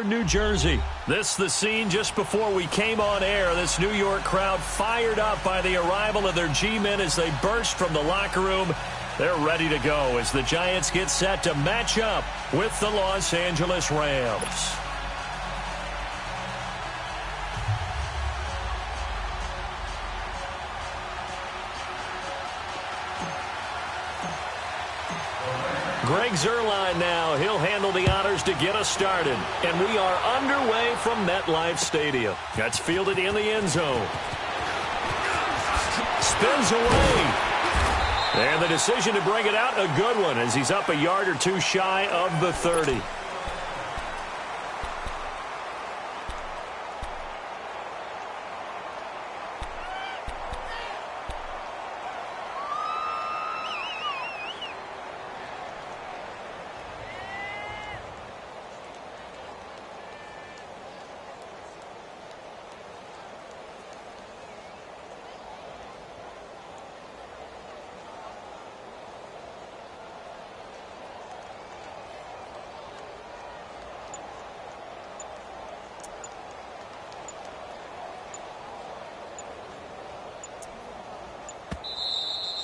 New Jersey. This the scene just before we came on air. This New York crowd fired up by the arrival of their G-men as they burst from the locker room. They're ready to go as the Giants get set to match up with the Los Angeles Rams. Greg Zuerlein now. He'll handle the honors to get us started. And we are underway from MetLife Stadium. That's fielded in the end zone. Spins away. And the decision to bring it out, a good one, as he's up a yard or two shy of the 30.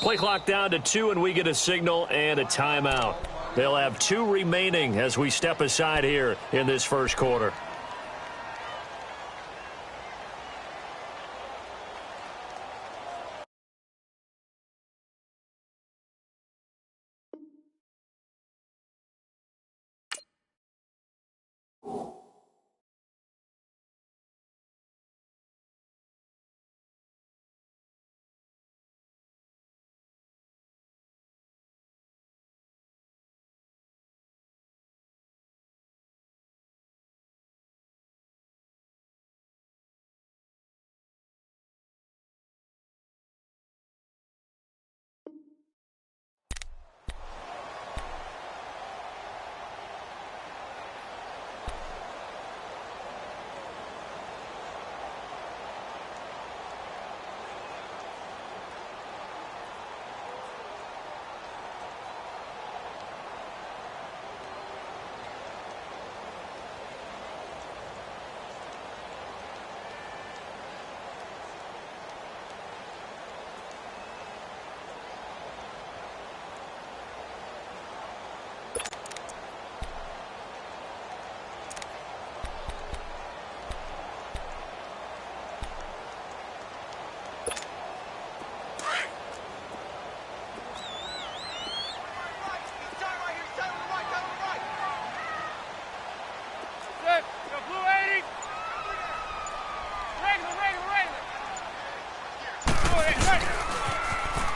Play clock down to 2, and we get a signal and a timeout. They'll have 2 remaining as we step aside here in this first quarter.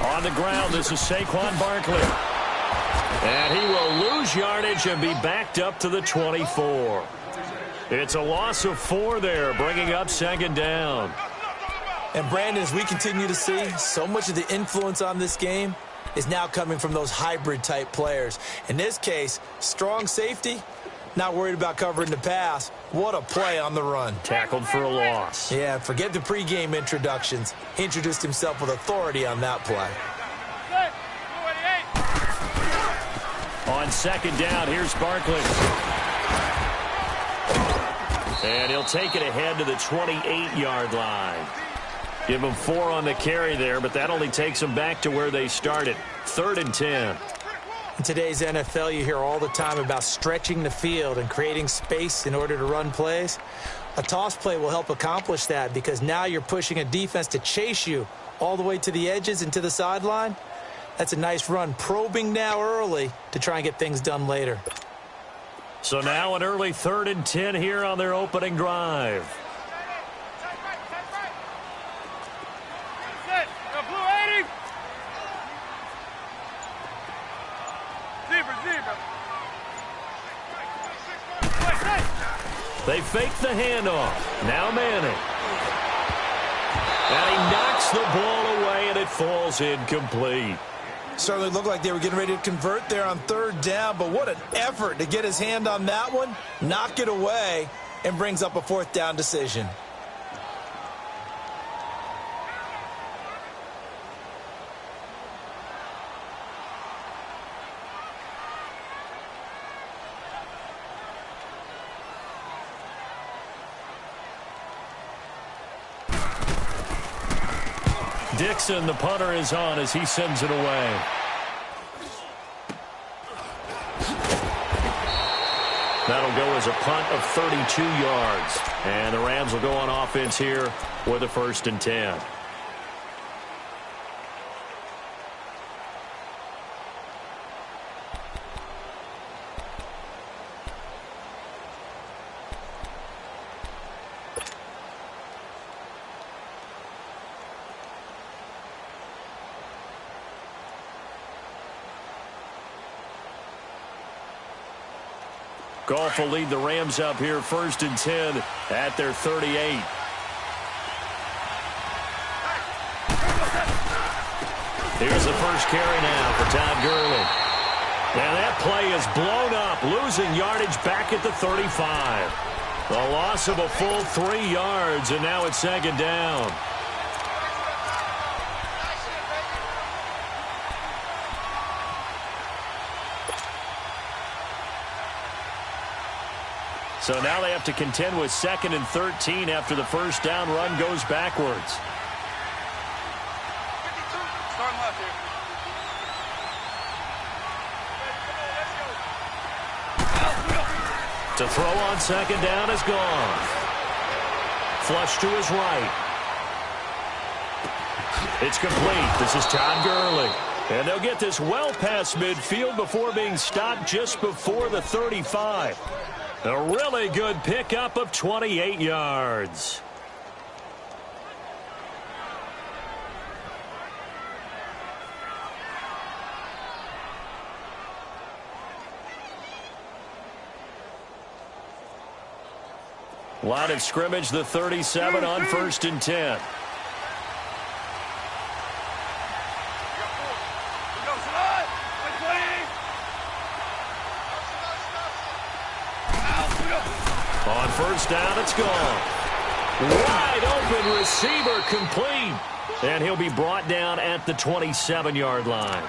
On the ground, this is Saquon Barkley. And he will lose yardage and be backed up to the 24. It's a loss of 4 there, bringing up second down. And Brandon, as we continue to see, so much of the influence on this game is now coming from those hybrid-type players. In this case, strong safety, not worried about covering the pass. What a play on the run. Tackled for a loss. Yeah, forget the pregame introductions. He introduced himself with authority on that play. On second down, here's Barkley. And he'll take it ahead to the 28-yard line. Give him 4 on the carry there, but that only takes them back to where they started. 3rd and 10. In today's NFL, you hear all the time about stretching the field and creating space in order to run plays. A toss play will help accomplish that because now you're pushing a defense to chase you all the way to the edges and to the sideline. That's a nice run, probing now early to try and get things done later. So now an early 3rd and 10 here on their opening drive. They fake the handoff. Now Manning. And he knocks the ball away, and it falls incomplete. Certainly looked like they were getting ready to convert there on 3rd down, but what an effort to get his hand on that one, knock it away, and brings up a 4th down decision. Dixon, the punter, is on as he sends it away. That'll go as a punt of 32 yards. And the Rams will go on offense here with a 1st and 10. Goff will lead the Rams up here 1st and 10 at their 38. Here's the first carry now for Todd Gurley. And that play is blown up, losing yardage back at the 35. The loss of a full 3 yards, and now it's 2nd down. So now they have to contend with 2nd and 13 after the first down run goes backwards. To throw on 2nd down is gone. Flush to his right. It's complete. This is Todd Gurley. And they'll get this well past midfield before being stopped just before the 35. A really good pickup of 28 yards. Line of scrimmage, the 37 on 1st and 10. On 1st down, it's gone. Wide open receiver complete. And he'll be brought down at the 27-yard line.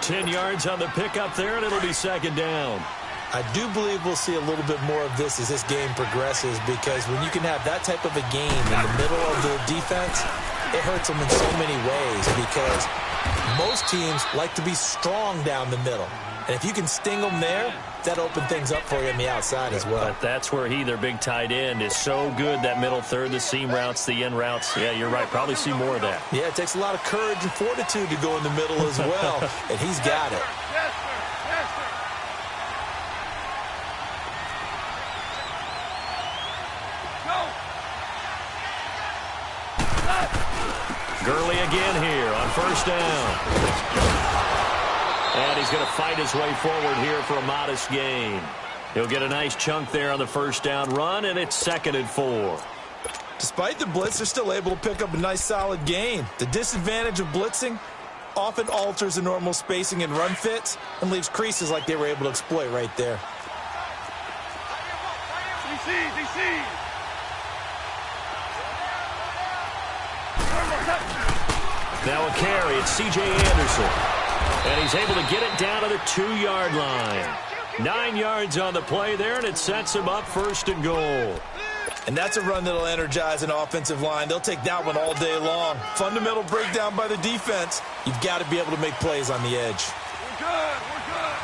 10 yards on the pickup there, and it'll be 2nd down. I do believe we'll see a little bit more of this as this game progresses, because when you can have that type of a game in the middle of the defense, it hurts them in so many ways, because most teams like to be strong down the middle. And if you can sting them there, that opens things up for you on the outside as well. But that's where their big tight end, is so good, that middle third, the seam routes, the in routes. Yeah, you're right. Probably see more of that. Yeah, it takes a lot of courage and fortitude to go in the middle as well, and he's got it. Gurley again here on 1st down. And he's going to fight his way forward here for a modest gain. He'll get a nice chunk there on the 1st down run, and it's 2nd and 4. Despite the blitz, they're still able to pick up a nice solid gain. The disadvantage of blitzing often alters the normal spacing and run fits and leaves creases like they were able to exploit right there. Now a carry, it's C.J. Anderson. And he's able to get it down to the 2-yard line. 9 yards on the play there, and it sets him up 1st and goal. And that's a run that'll energize an offensive line. They'll take that one all day long. Fundamental breakdown by the defense. You've got to be able to make plays on the edge. We're good. We're good.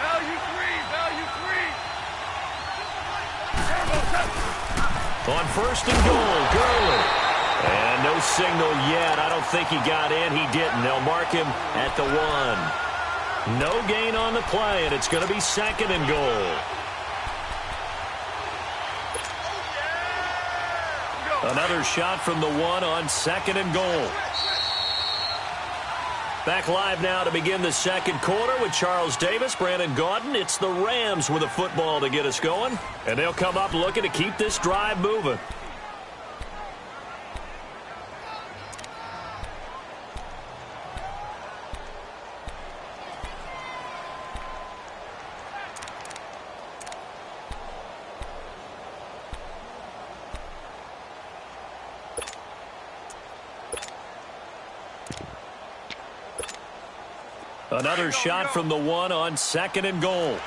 Value three. Value three. On 1st and goal, Gurley. And no signal yet. I don't think he got in. He didn't. They'll mark him at the 1. No gain on the play, and it's going to be 2nd and goal. Another shot from the 1 on 2nd and goal. Back live now to begin the 2nd quarter with Charles Davis, Brandon Gaudin. It's the Rams with a football to get us going, and they'll come up looking to keep this drive moving. Another shot from the 1 on 2nd and goal.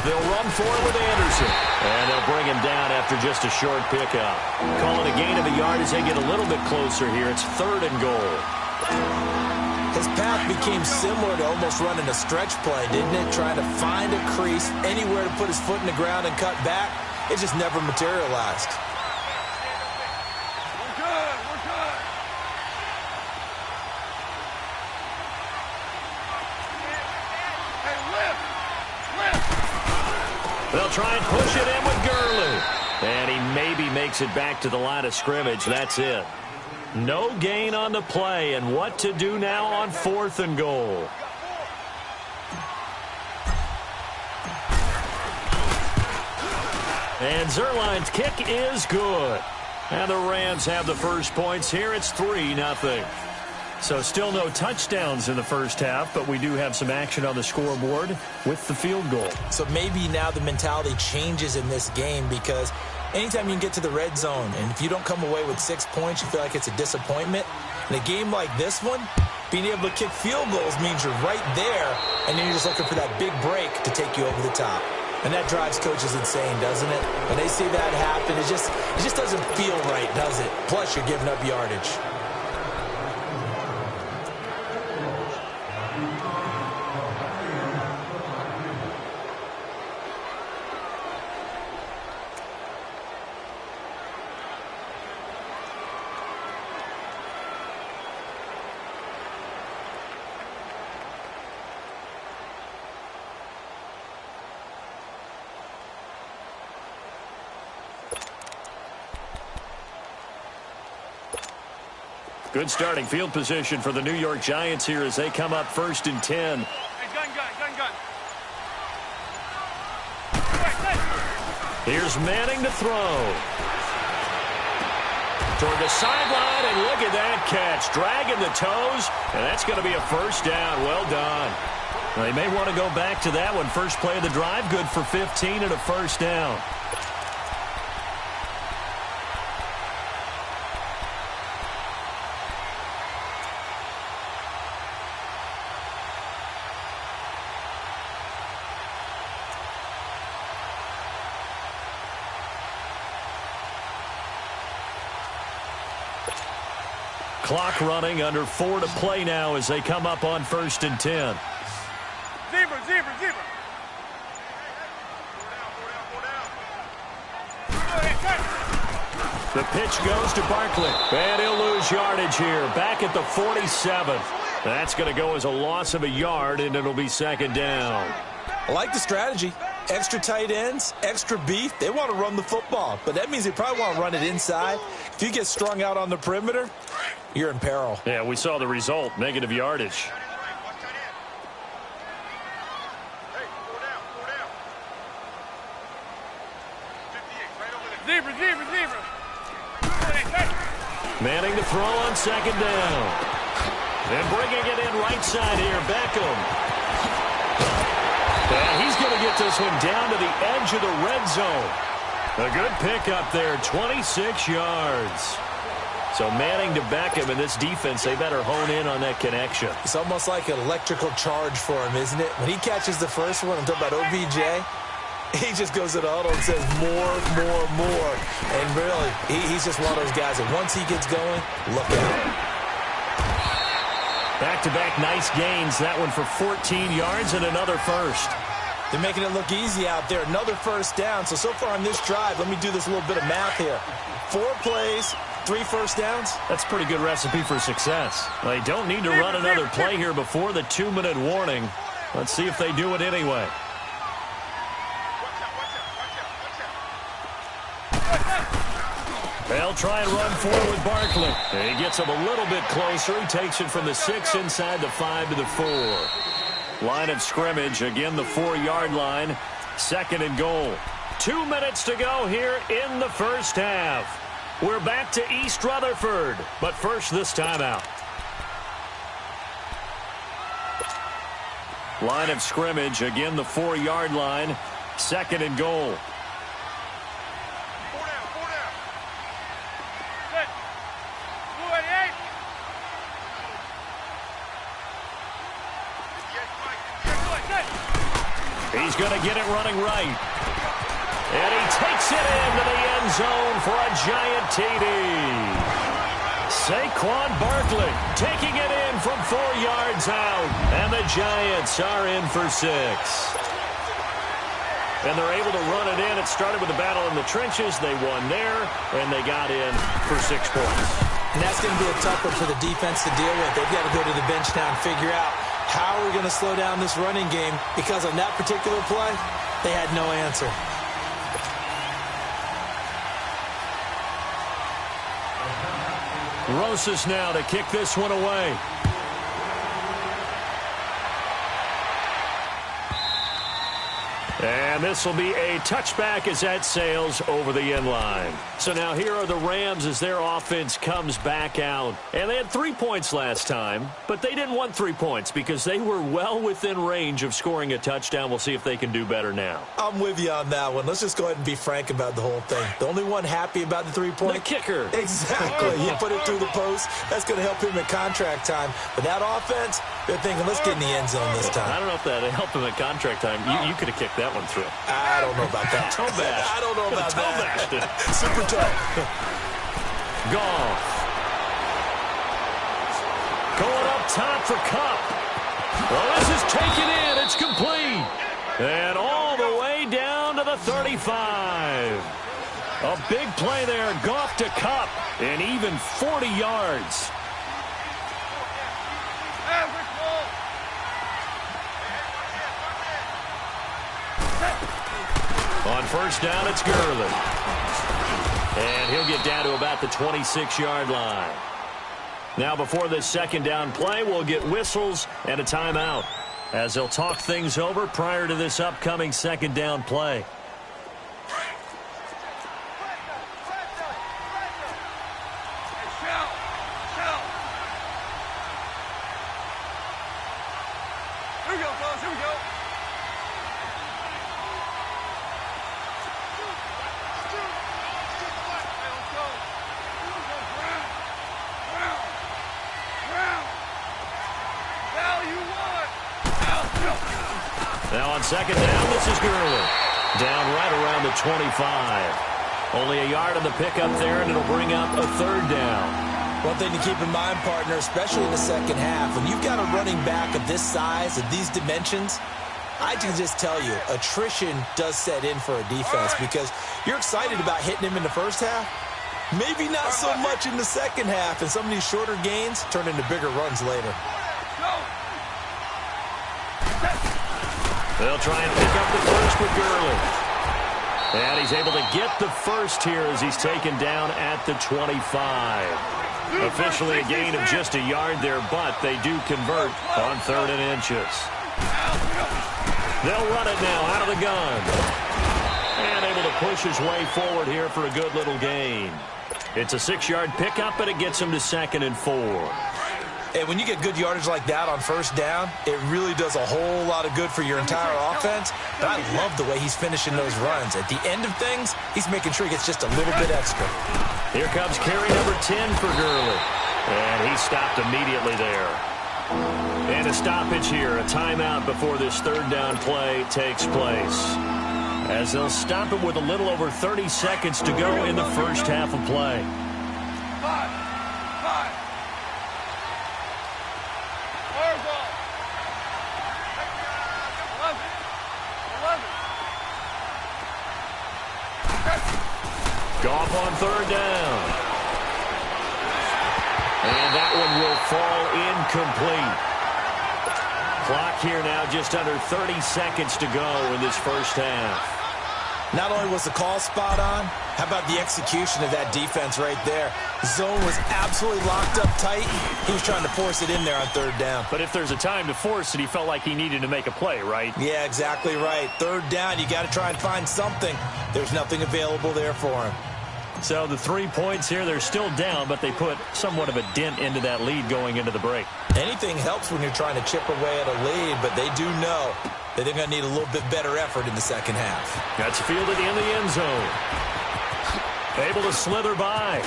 They'll run for it with Anderson. And they'll bring him down after just a short pickup. Calling a gain of a yard as they get a little bit closer here. It's 3rd and goal. His path became similar to almost running a stretch play, didn't it? Trying to find a crease, anywhere to put his foot in the ground and cut back. It just never materialized. We're good. We're good. Hey, lift. Lift. They'll try and push it in with Gurley. And he maybe makes it back to the line of scrimmage. That's it. No gain on the play, and what to do now on 4th and goal. And Zerline's kick is good. And the Rams have the first points here. It's 3-0. So still no touchdowns in the first half, but we do have some action on the scoreboard with the field goal. So maybe now the mentality changes in this game because anytime you can get to the red zone, and if you don't come away with 6 points, you feel like it's a disappointment. In a game like this one, being able to kick field goals means you're right there, and then you're just looking for that big break to take you over the top. And that drives coaches insane, doesn't it? When they see that happen, it just doesn't feel right, does it? Plus, you're giving up yardage. Good starting field position for the New York Giants here as they come up 1st and 10. Hey, gun. Here's Manning to throw. Toward the sideline, and look at that catch. Dragging the toes, and that's going to be a first down. Well done. They may want to go back to that one. First play of the drive, good for 15 and a first down. Clock running, under 4 to play now as they come up on 1st and 10. Zebra. The pitch goes to Barkley, and he'll lose yardage here, back at the 47th. That's going to go as a loss of a yard, and it'll be 2nd down. I like the strategy. Extra tight ends, extra beef. They want to run the football, but that means they probably want to run it inside. If you get strung out on the perimeter, you're in peril. Yeah, we saw the result, negative yardage. Zebra. Manning to throw on 2nd down. And bringing it in right side here, Beckham. And he's going to get this one down to the edge of the red zone. A good pickup there, 26 yards. So Manning to Beckham, and this defense, they better hone in on that connection. It's almost like an electrical charge for him, isn't it? When he catches the first one, I'm talking about OBJ, he just goes to the huddle and says more. And really, he's just one of those guys that once he gets going, look out. Back-to-back nice gains. That one for 14 yards and another first. They're making it look easy out there. Another first down. So far on this drive, let me do this little bit of math here. 4 plays, 3 first downs. That's a pretty good recipe for success. They don't need to run another play here before the 2-minute warning. Let's see if they do it anyway. They'll try and run forward with Barkley. He gets him a little bit closer. He takes it from the 6 inside the 5 to the 4. Line of scrimmage, again the 4-yard line. 2nd and goal. 2 minutes to go here in the first half. We're back to East Rutherford, but first this timeout. Line of scrimmage, again the 4-yard line. 2nd and goal. He's going to get it running right. And he takes it into the end zone for a giant TD. Saquon Barkley taking it in from 4 yards out. And the Giants are in for 6. And they're able to run it in. It started with a battle in the trenches. They won there, and they got in for 6 points. And that's going to be a tough one for the defense to deal with. They've got to go to the bench now and figure out how we're going to slow down this running game, because on that particular play, they had no answer. Rosas now to kick this one away. And this will be a touchback as that sails over the end line. So now here are the Rams as their offense comes back out. And they had 3 points last time, but they didn't want 3 points because they were well within range of scoring a touchdown. We'll see if they can do better now. I'm with you on that one. Let's just go ahead and be frank about the whole thing. The only one happy about the 3-point? The kicker. Exactly. He put it through the post. That's going to help him at contract time. But that offense, they're thinking, let's get in the end zone this time. I don't know if that helped him at contract time. You could have kicked that one through. I don't know about that. Toe bash. I don't know about Toe that. bashed it. Super tough. Goff. Going up top for Kupp. Well, this is taken in. It's complete. And all the way down to the 35. A big play there. Goff to Kupp. And even 40 yards. On first down, it's Gurley. And he'll get down to about the 26-yard line. Now, before this second down play, we'll get whistles and a timeout as they'll talk things over prior to this upcoming second down play. Here we go, fellas. Here we go. Now on second down, this is Gurley. Down right around the 25. Only a yard on the pickup there, and it'll bring up a third down. One thing to keep in mind, partner, especially in the second half, when you've got a running back of this size, of these dimensions, I can just tell you, attrition does set in for a defense because you're excited about hitting him in the first half. Maybe not so much in the second half, and some of these shorter gains turn into bigger runs later. They'll try and pick up the first with Gurley. And he's able to get the first here as he's taken down at the 25. Officially a gain of just a yard there, but they do convert on 3rd and inches. They'll run it now out of the gun. And able to push his way forward here for a good little gain. It's a 6-yard pickup, and it gets him to 2nd and 4. And when you get good yardage like that on first down, it really does a whole lot of good for your entire offense. But I love the way he's finishing those runs. At the end of things, he's making sure he gets just a little bit extra. Here comes carry number 10 for Gurley. And he stopped immediately there. And a stoppage here, a timeout before this third down play takes place. As they'll stop him with a little over 30 seconds to go in the first half of play. 5. Goff on third down. And that one will fall incomplete. Clock here now just under 30 seconds to go in this first half. Not only was the call spot on, how about the execution of that defense right there? Zone was absolutely locked up tight. He was trying to force it in there on third down. But if there's a time to force it, he felt like he needed to make a play, right? Yeah, exactly right. Third down, you got to try and find something. There's nothing available there for him. So the 3 points here, they're still down, but they put somewhat of a dent into that lead going into the break. Anything helps when you're trying to chip away at a lead, but they do know that they're going to need a little bit better effort in the second half. That's fielded in the end zone. Able to slither by.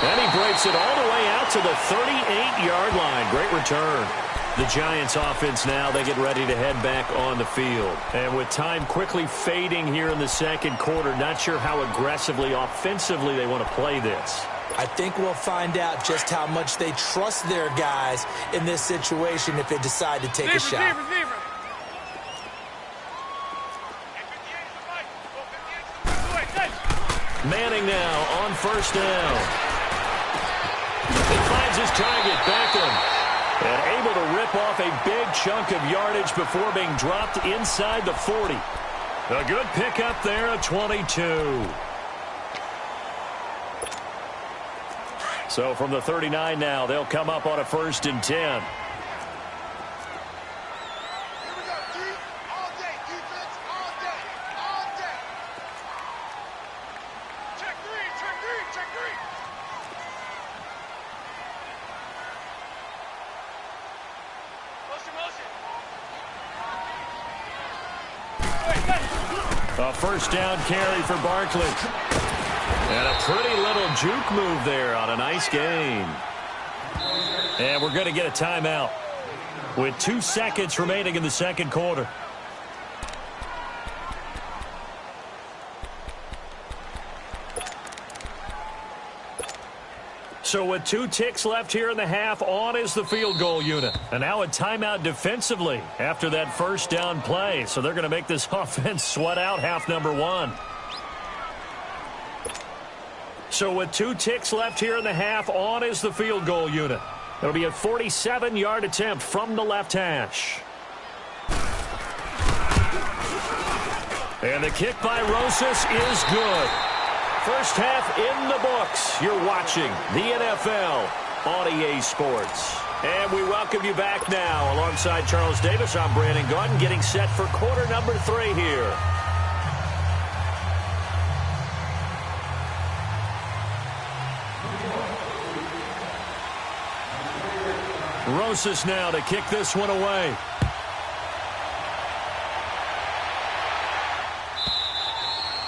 And he breaks it all the way out to the 38-yard line. Great return. The Giants offense now, they get ready to head back on the field. And with time quickly fading here in the second quarter, not sure how aggressively, offensively they want to play this. I think we'll find out just how much they trust their guys in this situation if they decide to take a shot. Manning now on first down. He finds his target, Beckham. And able to rip off a big chunk of yardage before being dropped inside the 40. A good pickup there at 22. So from the 39 now, they'll come up on a 1st and 10. A first down carry for Barkley. And a pretty little juke move there on a nice gain. And we're going to get a timeout with 2 seconds remaining in the second quarter. So with 2 ticks left here in the half, on is the field goal unit. And now a timeout defensively after that first down play. So they're going to make this offense sweat out half number 1. So with 2 ticks left here in the half, on is the field goal unit. It'll be a 47-yard attempt from the left hash. And the kick by Rosas is good. First half in the books. You're watching the NFL on EA Sports. And we welcome you back now. Alongside Charles Davis, I'm Brandon Gaudin, getting set for quarter number 3 here. Rosas now to kick this one away.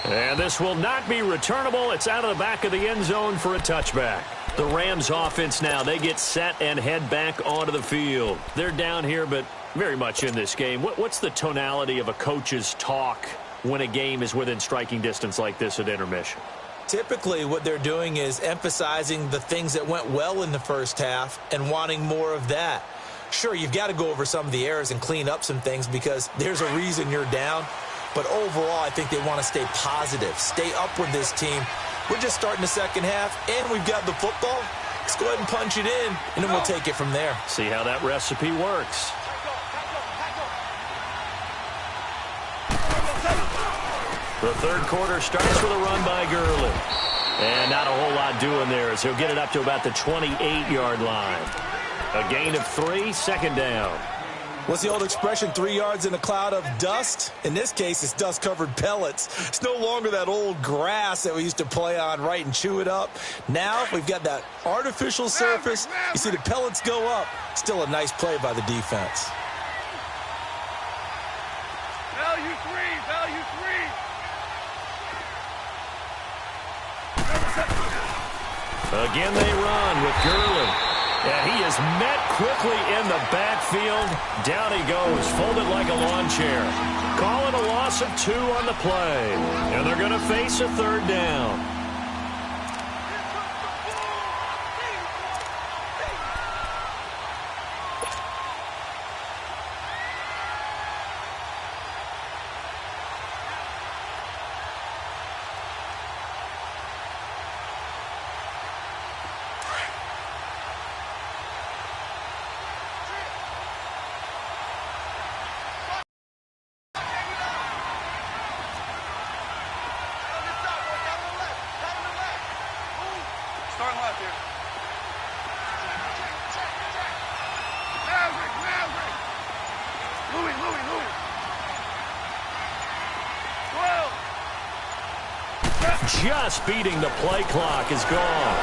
And this will not be returnable. It's out of the back of the end zone for a touchback. The Rams offense now, they get set and head back onto the field. They're down here, but very much in this game. What's the tonality of a coach's talk when a game is within striking distance like this at intermission? Typically, what they're doing is emphasizing the things that went well in the first half and wanting more of that. Sure, you've got to go over some of the errors and clean up some things because there's a reason you're down. But overall, I think they want to stay positive, stay up with this team. We're just starting the second half, and we've got the football. Let's go ahead and punch it in, and then we'll take it from there. See how that recipe works. The third quarter starts with a run by Gurley. And not a whole lot doing there as he'll get it up to about the 28-yard line. A gain of 3, second down. What's the old expression, 3 yards in a cloud of dust? In this case, it's dust-covered pellets. It's no longer that old grass that we used to play on, right, and chew it up. Now we've got that artificial surface. You see the pellets go up. Still a nice play by the defense. Value 3, value 3. Again they run with Gurley. And he is met quickly in the backfield. Down he goes, folded like a lawn chair. Calling a loss of 2 on the play. And they're going to face a third down. Starting left here. Maverick. Louis. 12. Just beating the play clock is gone.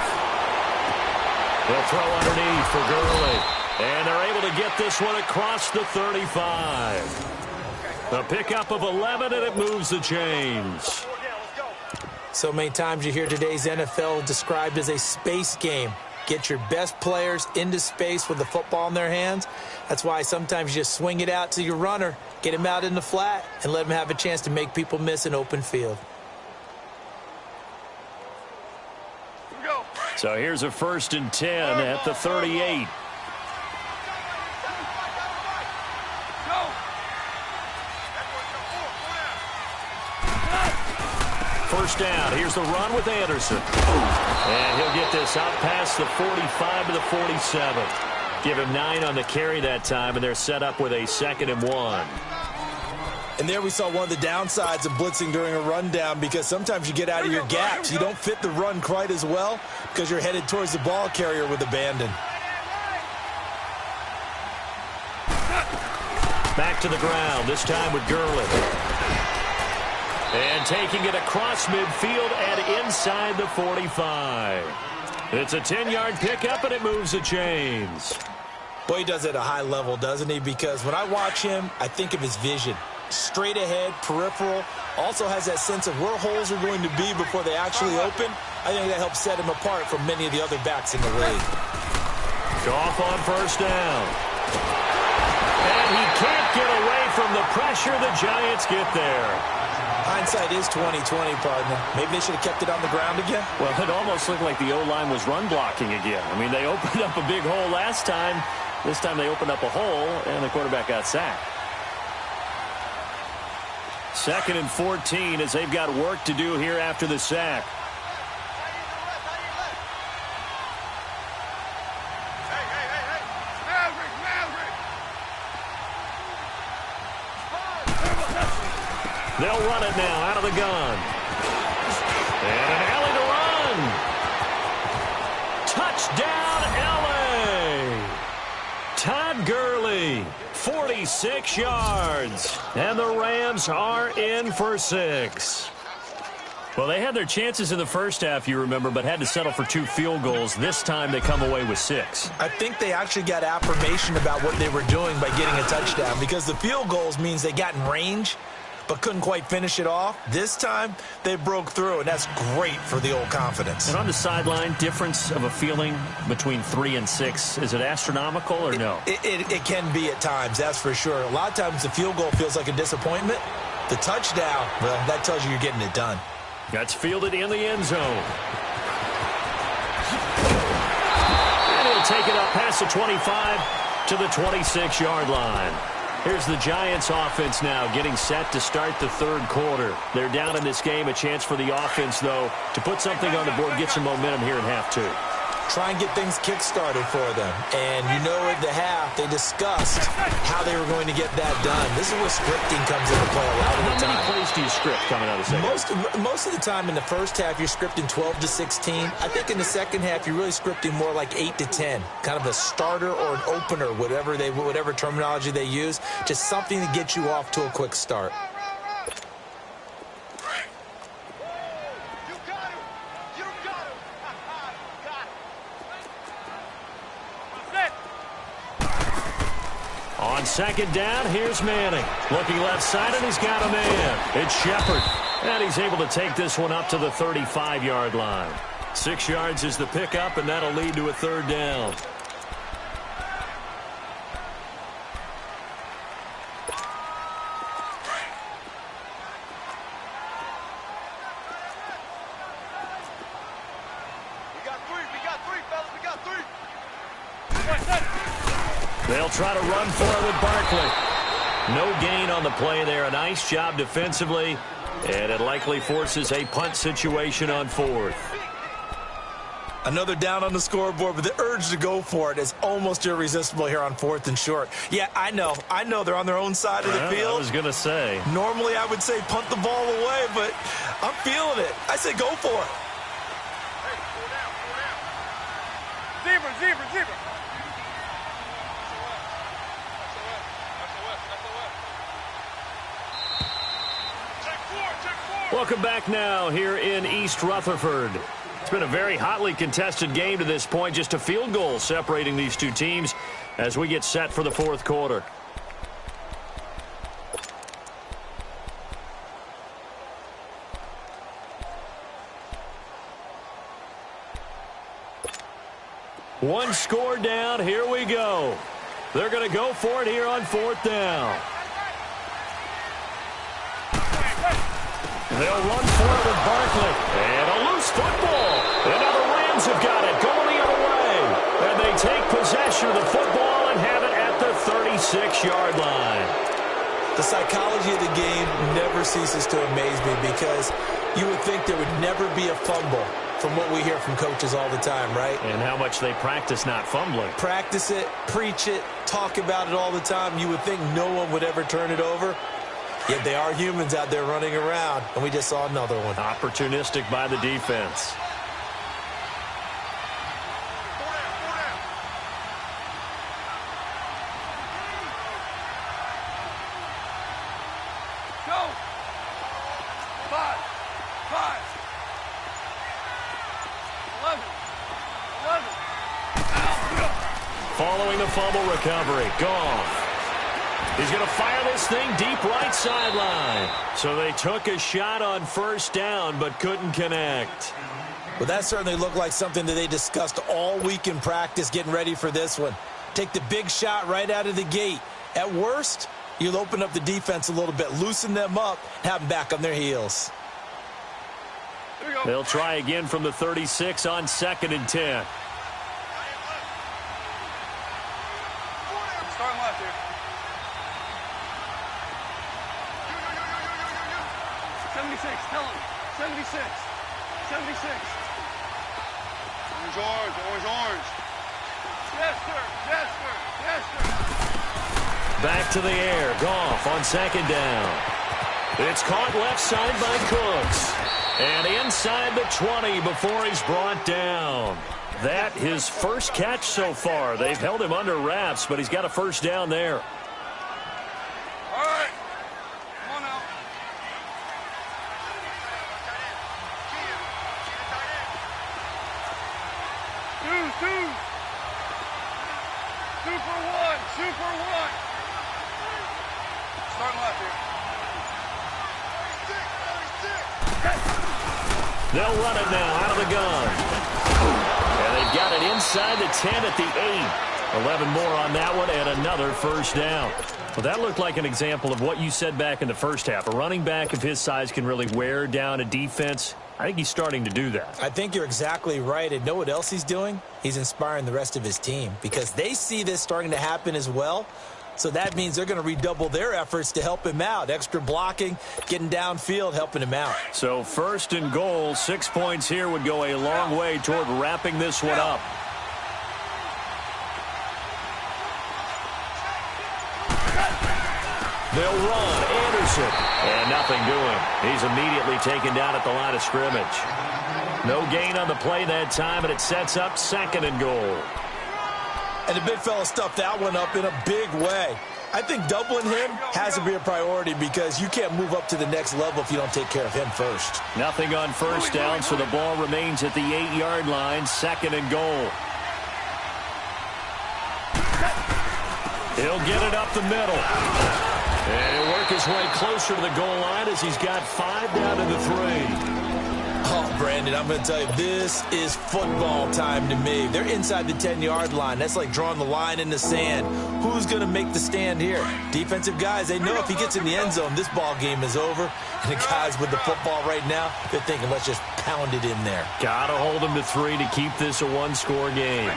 They'll throw underneath for Gurley. And they're able to get this one across the 35. A pickup of 11, and it moves the chains. So many times you hear today's NFL described as a space game. Get your best players into space with the football in their hands. That's why sometimes you just swing it out to your runner, get him out in the flat, and let him have a chance to make people miss an open field. So here's a 1st and 10 at the 38. First down. Here's the run with Anderson. And he'll get this out past the 45 to the 47. Give him 9 on the carry that time, and they're set up with a 2nd and 1. And there we saw one of the downsides of blitzing during a rundown, because sometimes you get out of your gaps. You don't fit the run quite as well because you're headed towards the ball carrier with abandon. Back to the ground, this time with Gurley. And taking it across midfield and inside the 45. It's a 10-yard pickup, and it moves the chains. Boy, he does it at a high level, doesn't he? Because when I watch him, I think of his vision. Straight ahead, peripheral, also has that sense of where holes are going to be before they actually open. I think that helps set him apart from many of the other backs in the league. Goff on first down. And he can't get away from the pressure. The Giants get there. Hindsight is 20/20, partner. Maybe they should have kept it on the ground again. Well, it almost looked like the O-line was run blocking again. I mean, they opened up a big hole last time. This time they opened up a hole, and the quarterback got sacked. 2nd and 14 as they've got work to do here after the sack. They'll run it now out of the gun. And an alley to run. Touchdown, L.A. Todd Gurley, 46 yards. And the Rams are in for 6. Well, they had their chances in the first half, you remember, but had to settle for 2 field goals. This time they come away with 6. I think they actually got affirmation about what they were doing by getting a touchdown, because the field goals means they got in range but couldn't quite finish it off. This time, they broke through, and that's great for the old confidence. And on the sideline, difference of a feeling between 3 and 6, is it astronomical or no? It can be at times, that's for sure. A lot of times the field goal feels like a disappointment. The touchdown, well, that tells you you're getting it done. That's fielded in the end zone. And he'll take it up past the 25 to the 26-yard line. Here's the Giants offense now getting set to start the 3rd quarter. They're down in this game. A chance for the offense, though, to put something on the board, get some momentum here in half 2. Try and get things kick-started for them. And you know at the half, they discussed how they were going to get that done. This is where scripting comes into play a lot of the time. How many plays do you script coming out of the second? Most of the time in the first half, you're scripting 12 to 16. I think in the second half, you're really scripting more like 8 to 10. Kind of a starter or an opener, whatever terminology they use. Just something to get you off to a quick start. On 2nd down, here's Manning. Looking left side, and he's got a man. It's Shepard. And he's able to take this one up to the 35-yard line. 6 yards is the pickup, and that'll lead to a 3rd down. They'll try to run for it with Barkley. No gain on the play there. A nice job defensively, and it likely forces a punt situation on 4th. Another down on the scoreboard, but the urge to go for it is almost irresistible here on 4th and short. Yeah, I know they're on their own side of the field. I was going to say. Normally I would say punt the ball away, but I'm feeling it. I say go for it. Zebra. Welcome back now here in East Rutherford. It's been a very hotly contested game to this point. Just a field goal separating these two teams as we get set for the 4th quarter. One score down. Here we go. They're going to go for it here on 4th down. They'll run for it with Barkley. And a loose football. And now the Rams have got it. Going the other way. And they take possession of the football and have it at the 36-yard line. The psychology of the game never ceases to amaze me because you would think there would never be a fumble from what we hear from coaches all the time, right? And how much they practice not fumbling. Practice it, preach it, talk about it all the time. You would think no one would ever turn it over. Yet they are humans out there running around, and we just saw another one. Opportunistic by the defense. Go. 5. 11. Following the fumble recovery, Goff. He's going to fire this thing deep right sideline. So they took a shot on 1st down, but couldn't connect. Well, that certainly looked like something that they discussed all week in practice getting ready for this one. Take the big shot right out of the gate. At worst, you'll open up the defense a little bit, loosen them up, and have them back on their heels. They'll try again from the 36 on 2nd and 10. Starting left here. 76, tell him. 76. 76. Orange. Yes, sir. Yes, sir. Yes, sir. Back to the air. Goff on 2nd down. It's caught left side by Cooks. And inside the 20 before he's brought down. That his first catch so far. They've held him under wraps, but he's got a 1st down there. All right. Come on now. Two. 2 for 1. 2 for 1. Starting left here. They'll run it now out of the gun. And they've got it inside the 10 at the 8. 11 more on that one and another 1st down. Well, that looked like an example of what you said back in the first half. A running back of his size can really wear down a defense. I think he's starting to do that. I think you're exactly right. And know what else he's doing? He's inspiring the rest of his team because they see this starting to happen as well. So that means they're going to redouble their efforts to help him out. Extra blocking, getting downfield, helping him out. So 1st and goal, 6 points here would go a long way toward wrapping this one up. They'll run. Anderson. And nothing doing. He's immediately taken down at the line of scrimmage. No gain on the play that time, and it sets up 2nd and goal. And the big fella stuffed that one up in a big way. I think doubling him has to be a priority because you can't move up to the next level if you don't take care of him first. Nothing on 1st down, so the ball remains at the 8-yard line, 2nd and goal. He'll get it up the middle. And he'll work his way closer to the goal line as he's got 5 down to the 3. Oh, Brandon, I'm going to tell you, this is football time to me. They're inside the 10-yard line. That's like drawing the line in the sand. Who's going to make the stand here? Defensive guys, they know if he gets in the end zone, this ball game is over. And the guys with the football right now, they're thinking, let's just pound it in there. Got to hold him to 3 to keep this a one-score game.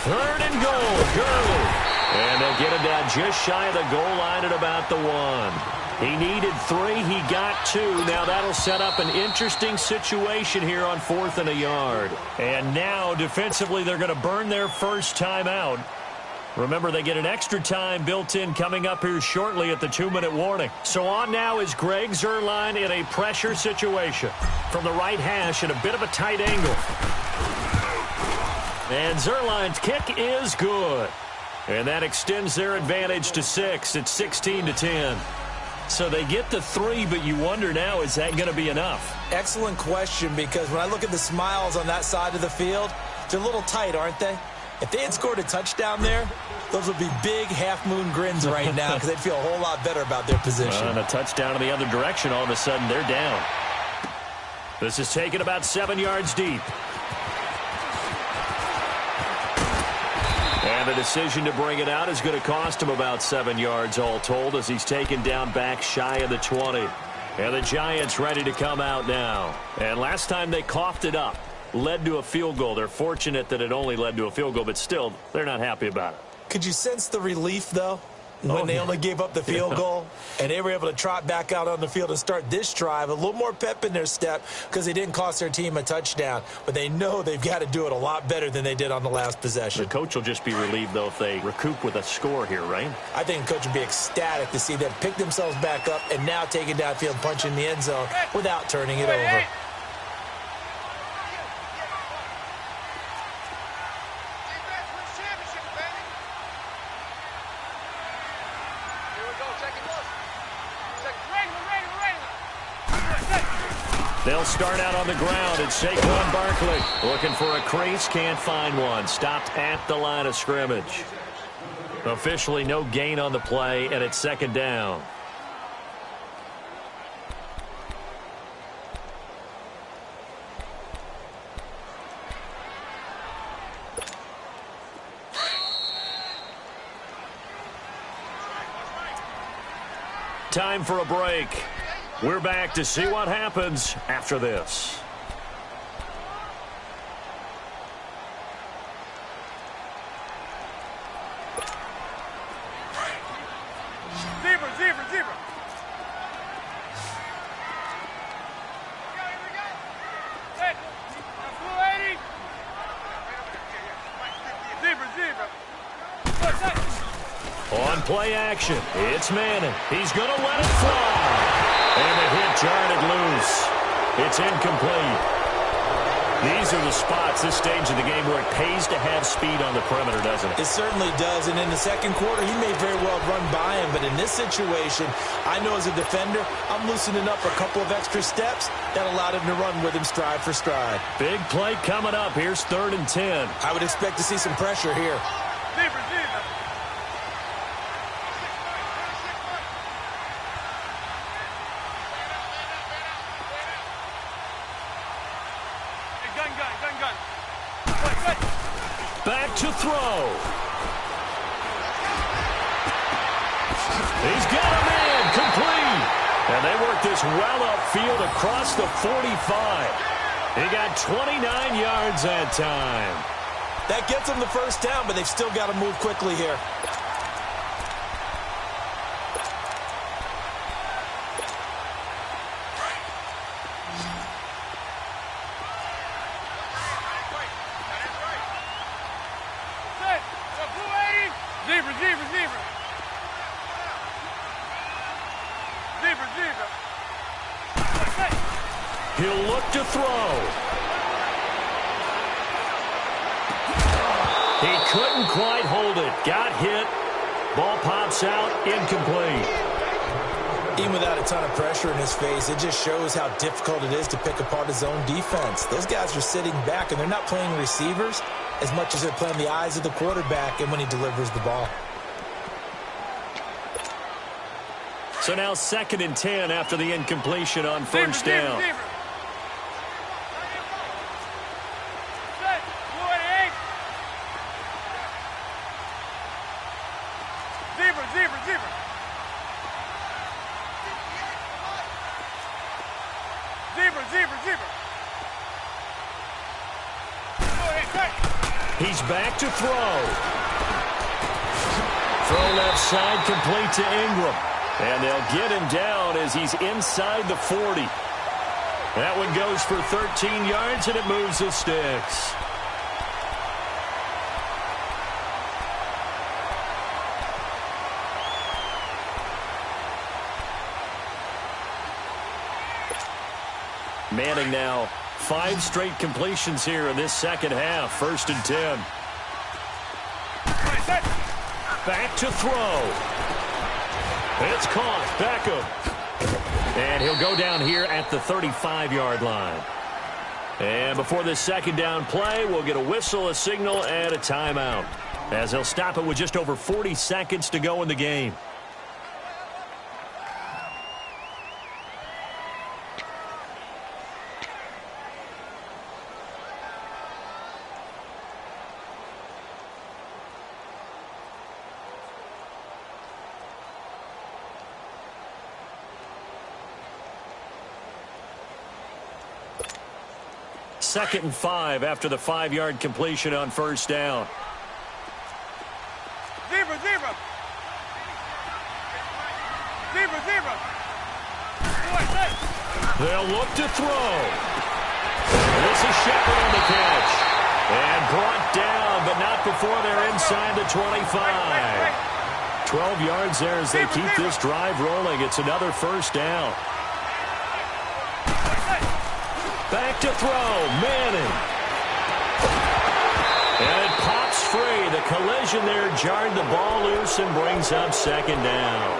3rd and goal, Gurley. And they'll get him down just shy of the goal line at about the 1. He needed 3. He got 2. Now that'll set up an interesting situation here on 4th and a yard. And now defensively they're going to burn their first time out. Remember, they get an extra time built in coming up here shortly at the 2-minute warning. So on now is Greg Zuerlein in a pressure situation. From the right hash at a bit of a tight angle. And Zuerlein's kick is good. And that extends their advantage to 6. It's 16-10. So they get the 3, but you wonder now, is that going to be enough? Excellent question, because when I look at the smiles on that side of the field, they're a little tight, aren't they? If they had scored a touchdown there, those would be big half-moon grins right now because they'd feel a whole lot better about their position. And a touchdown in the other direction, all of a sudden they're down. This is taken about 7 yards deep. And the decision to bring it out is going to cost him about 7 yards all told as he's taken down back shy of the 20. And the Giants ready to come out now. And last time they coughed it up, led to a field goal. They're fortunate that it only led to a field goal, but still, they're not happy about it. Could you sense the relief, though, when they only gave up the field goal and they were able to trot back out on the field and start this drive? A little more pep in their step because they didn't cost their team a touchdown, but they know they've got to do it a lot better than they did on the last possession. The coach will just be relieved, though, if they recoup with a score here, right? I think the coach would be ecstatic to see them pick themselves back up and now take it downfield, punch in the end zone without turning it over. They'll start out on the ground, and Saquon Barkley looking for a crease, can't find one. Stopped at the line of scrimmage. Officially no gain on the play, and it's second down. Time for a break. We're back to see what happens after this. Zebra. Hey, blue 80. Zebra. On play action, it's Manning. He's going to let it fly. And the hit jarred it loose. It's incomplete. These are the spots, this stage of the game, where it pays to have speed on the perimeter, doesn't it? It certainly does, and in the second quarter, he may very well run by him, but in this situation, I know as a defender, I'm loosening up a couple of extra steps that allowed him to run with him stride for stride. Big play coming up. Here's 3rd and 10. I would expect to see some pressure here. Zebra. Gun. Back to throw. He's got a man, complete. And they work this well upfield across the 45. He got 29 yards that time. That gets them the first down, but they've still got to move quickly here. Zebra. He'll look to throw. He couldn't quite hold it. Got hit. Ball pops out. Incomplete. Even without a ton of pressure in his face, it just shows how difficult it is to pick apart his own defense. Those guys are sitting back, and they're not playing receivers as much as they're playing the eyes of the quarterback and when he delivers the ball. So now 2nd and 10 after the incompletion on first down. Zebra. He's back to throw. Throw left side, complete to Ingram. And they'll get him down as he's inside the 40. That one goes for 13 yards, and it moves the sticks. Manning now 5 straight completions here in this second half. 1st and 10. Back to throw. It's caught. Beckham. And he'll go down here at the 35-yard line. And before this second down play, we'll get a whistle, a signal, and a timeout, as they'll stop it with just over 40 seconds to go in the game. 2nd and 5 after the 5-yard completion on first down. Zebra, zebra. Zebra, zebra. They'll look to throw. This is Shepard on the catch. And brought down, but not before they're inside the 25. 12 yards there as they keep this drive rolling. It's another first down. Back to throw. Manning. And it pops free. The collision there jarred the ball loose and brings up 2nd down.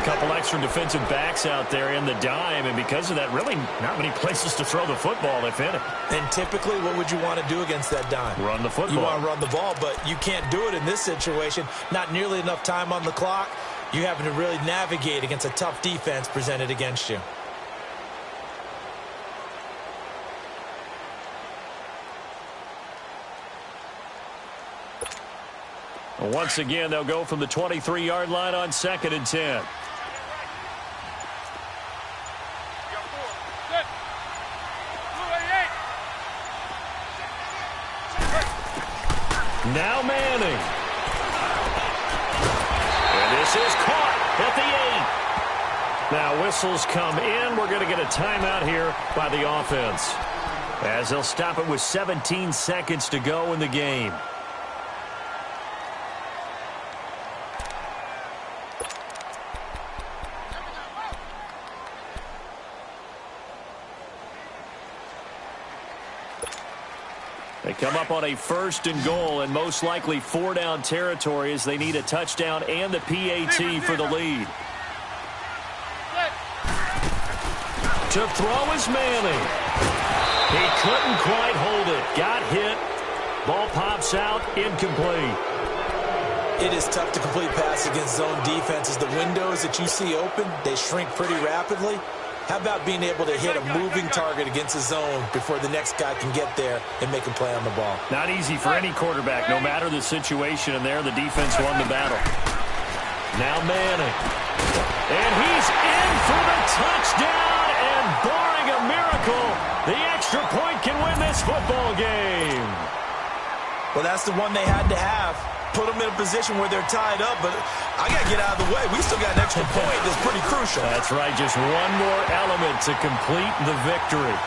Couple extra defensive backs out there in the dime, and because of that, really not many places to throw the football, if any. And typically, what would you want to do against that dime? Run the football. You want to run the ball, but you can't do it in this situation. Not nearly enough time on the clock. You're having to really navigate against a tough defense presented against you. Once again, they'll go from the 23-yard line on 2nd and 10. Now Manning. And this is caught at the 8. Now whistles come in. We're going to get a timeout here by the offense, as they'll stop it with 17 seconds to go in the game. They come up on a 1st and goal, and most likely 4-down territory as they need a touchdown and the PAT for the lead. To throw is Manning. He couldn't quite hold it. Got hit. Ball pops out. Incomplete. It is tough to complete passes against zone defenses. The windows that you see open, they shrink pretty rapidly. How about being able to hit a moving target against a zone before the next guy can get there and make a play on the ball? Not easy for any quarterback, no matter the situation, and there the defense won the battle. Now Manning. And he's in for the touchdown, and barring a miracle, the extra point can win this football game. Well, that's the one they had to have. Put them in a position where they're tied up, but I got to get out of the way. We still got an extra point that's pretty crucial. That's right, just one more element to complete the victory.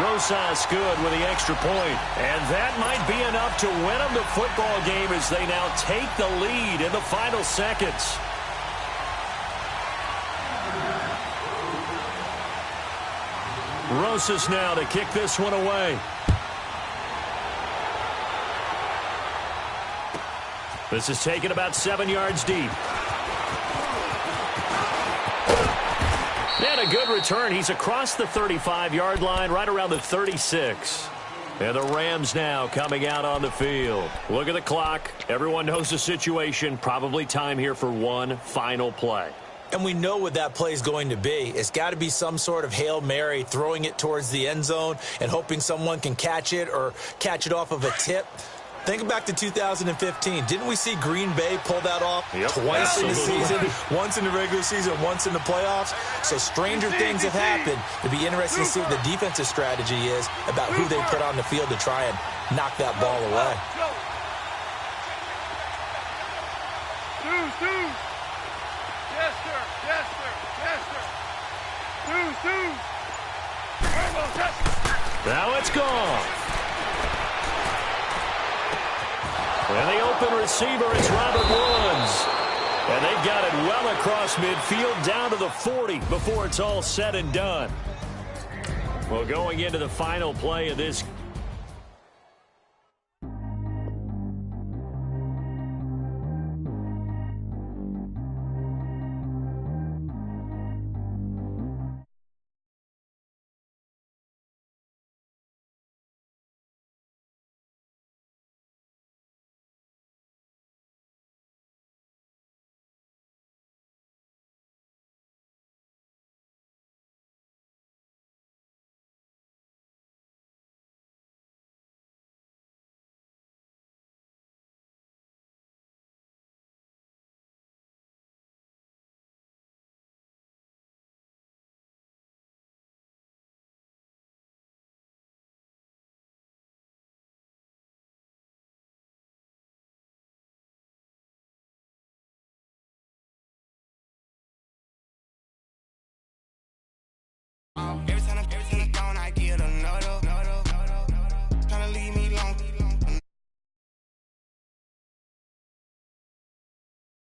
Rosas good with the extra point, and that might be enough to win them the football game as they now take the lead in the final seconds. Rosas now to kick this one away. This is taken about 7 yards deep. And a good return. He's across the 35-yard line, right around the 36. And the Rams now coming out on the field. Look at the clock. Everyone knows the situation. Probably time here for one final play. And we know what that play is going to be. It's got to be some sort of Hail Mary, throwing it towards the end zone and hoping someone can catch it or catch it off of a tip. Think back to 2015. Didn't we see Green Bay pull that off twice in the season? Once in the regular season, once in the playoffs. So stranger things have happened. It'd be interesting to see what the defensive strategy is about who they put on the field to try and knock that ball away. Yes, sir. Yes, sir. Yes, sir. Now it's gone. And the open receiver is Robert Woods. And they've got it well across midfield down to the 40 before it's all said and done. Well, going into the final play of this